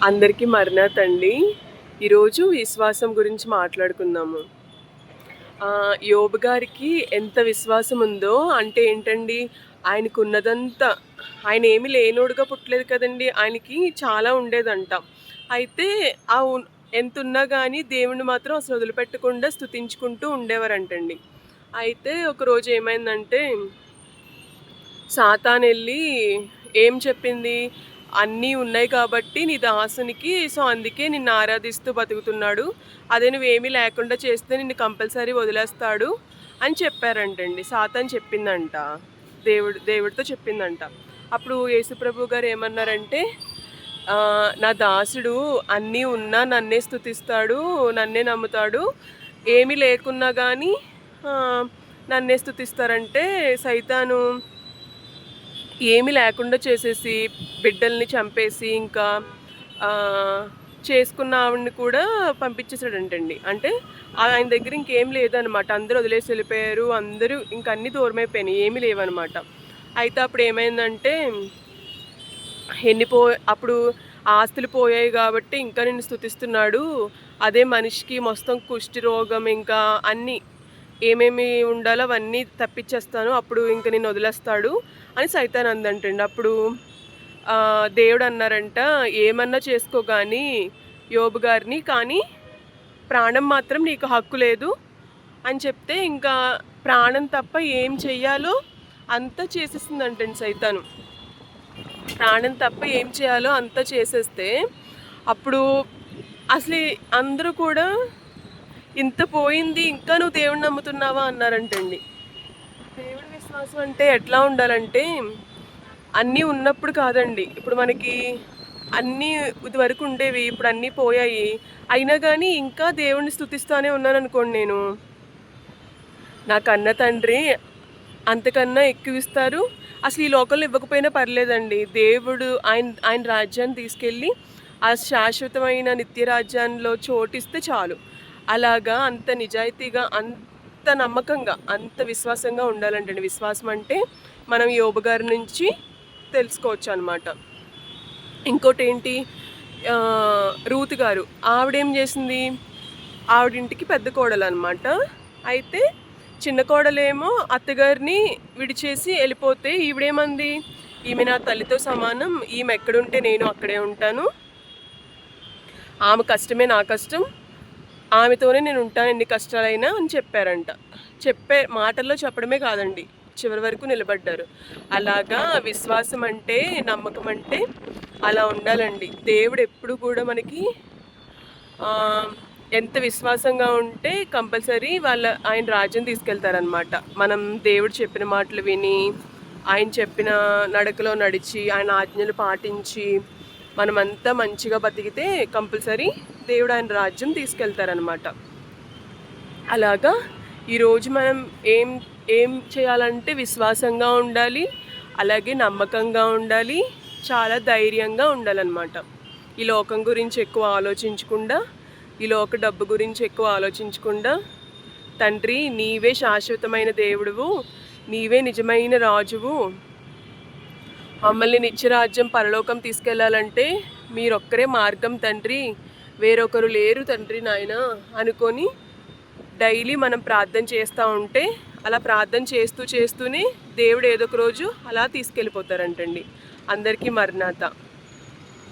అందరికీ మరణాతండి. ఈరోజు విశ్వాసం గురించి మాట్లాడుకుందాము. యోబు గారికి ఎంత విశ్వాసం ఉందో అంటే ఏంటండి, ఆయనకున్నదంతా ఆయన ఏమి లేనోడుగా పుట్టలేదు కదండి. ఆయనకి చాలా ఉండేదంట. అయితే ఆ ఎంతున్నా కానీ దేవుణ్ణి మాత్రం అసలు వదిలిపెట్టకుండా స్తుతించుకుంటూ ఉండేవారంటండి. అయితే ఒకరోజు ఏమైందంటే సాతానెళ్ళి ఏం చెప్పింది, అన్నీ ఉన్నాయి కాబట్టి నీ దాసునికి అందుకే నిన్ను ఆరాధిస్తూ బతుకుతున్నాడు. అదే నువ్వేమీ లేకుండా చేస్తే నిన్ను కంపల్సరీ వదిలేస్తాడు అని చెప్పారంటండి. సాతాను చెప్పిందంట. దేవుడితో చెప్పిందంట. అప్పుడు యేసుప్రభు గారు ఏమన్నారంటే, నా దాసుడు అన్నీ ఉన్నా నన్నే స్తుతిస్తాడు, నన్నే నమ్ముతాడు. ఏమీ లేకున్నా కానీ నన్నే స్తుతిస్తారంటే సైతాను ఏమీ లేకుండా చేసేసి బిడ్డల్ని చంపేసి ఇంకా చేసుకున్న ఆవిడని కూడా పంపించేసాడంటండి. అంటే ఆయన దగ్గర ఇంకేం లేదనమాట. అందరూ వదిలేసి వెళ్ళిపోయారు. అందరూ ఇంక అన్నీ దూరమైపోయినాయి, ఏమీ లేవనమాట. అయితే అప్పుడు ఏమైందంటే అప్పుడు ఆస్తులు పోయాయి కాబట్టి ఇంకా నిన్ను స్తుతిస్తున్నాడు. అదే మనిషికి మొత్తం కుష్టి రోగం ఇంకా అన్నీ ఏమేమి ఉండాలో అవన్నీ తప్పించేస్తాను, అప్పుడు ఇంక నిన్ను వదిలేస్తాడు అని సైతాన్ అందంటండి. అప్పుడు దేవుడు అన్నారంట, ఏమన్నా చేసుకో కానీ యోబు గారిని, కానీ ప్రాణం మాత్రం నీకు హక్కు లేదు అని చెప్తే ఇంకా ప్రాణం తప్ప ఏం చెయ్యాలో అంతా చేసేసిందంటండి సైతాను. ప్రాణం తప్ప ఏం చేయాలో అంతా చేసేస్తే అప్పుడు అసలు అందరూ కూడా ఇంత పోయింది ఇంకా నువ్వు దేవుడిని నమ్ముతున్నావా అన్నారంటండి. దేవుడి విశ్వాసం అంటే ఎట్లా ఉండాలంటే అన్నీ ఉన్నప్పుడు కాదండి. ఇప్పుడు మనకి అన్నీ ఇదివరకు ఉండేవి, ఇప్పుడు అన్నీ పోయాయి. అయినా కానీ ఇంకా దేవుడిని స్తుతిస్తూనే ఉన్నాను అనుకోండి, నేను నా కన్న తండ్రి అంతకన్నా ఎక్కువ ఇస్తారు. అసలు ఈ లోకంలో ఇవ్వకపోయినా పర్లేదండి. దేవుడు ఆయన రాజ్యాన్ని తీసుకెళ్ళి ఆ శాశ్వతమైన నిత్య రాజ్యాల్లో చోటిస్తే చాలు. అలాగా అంత నిజాయితీగా, అంత నమ్మకంగా, అంత విశ్వాసంగా ఉండాలంటండి. విశ్వాసం అంటే మనం యోబు గారి నుంచి తెలుసుకోవచ్చు అనమాట. ఇంకోటి ఏంటి, రూతు గారు ఆవిడేం చేసింది, ఆవిడింటికి పెద్ద కోడలు అనమాట. అయితే చిన్న కోడలేమో అత్తగారిని విడిచేసి వెళ్ళిపోతే ఈవిడేమంది, ఈమె నా తల్లితో సమానం, ఈమె ఎక్కడుంటే నేను అక్కడే ఉంటాను, ఆమె కష్టమే నా కష్టం, ఆమెతోనే నేను ఉంటాను ఎన్ని కష్టాలైనా అని చెప్పారంట. మాటల్లో చెప్పడమే కాదండి, చివరి వరకు నిలబడ్డారు. అలాగా విశ్వాసం అంటే, నమ్మకం అంటే అలా ఉండాలండి. దేవుడు ఎప్పుడు కూడా మనకి ఎంత విశ్వాసంగా ఉంటే కంపల్సరీ ఆయన రాజ్యం తీసుకెళ్తారనమాట. మనం దేవుడు చెప్పిన మాటలు విని, ఆయన చెప్పిన నడకలో నడిచి, ఆయన ఆజ్ఞలు పాటించి మనమంతా మంచిగా బతికితే కంపల్సరీ దేవుడు ఆయన రాజ్యం తీసుకెళ్తారనమాట. అలాగా ఈరోజు మనం ఏం చేయాలంటే విశ్వాసంగా ఉండాలి, అలాగే నమ్మకంగా ఉండాలి, చాలా ధైర్యంగా ఉండాలన్నమాట. ఈ లోకం గురించి ఎక్కువ ఆలోచించకుండా, ఈ లోక డబ్బు గురించి ఎక్కువ ఆలోచించకుండా, తండ్రి నీవే శాశ్వతమైన దేవుడువు, నీవే నిజమైన రాజువు, మమ్మల్ని నిత్యరాజ్యం పరలోకం తీసుకెళ్లాలంటే మీరొక్కరే మార్గం తండ్రి, వేరొకరు లేరు తండ్రి నాయన అనుకొని డైలీ మనం ప్రార్థన చేస్తూ ఉంటే, అలా ప్రార్థన చేస్తూనే దేవుడు ఏదో ఒక రోజు అలా తీసుకెళ్ళిపోతారంటండి. అందరికీ మరణాత.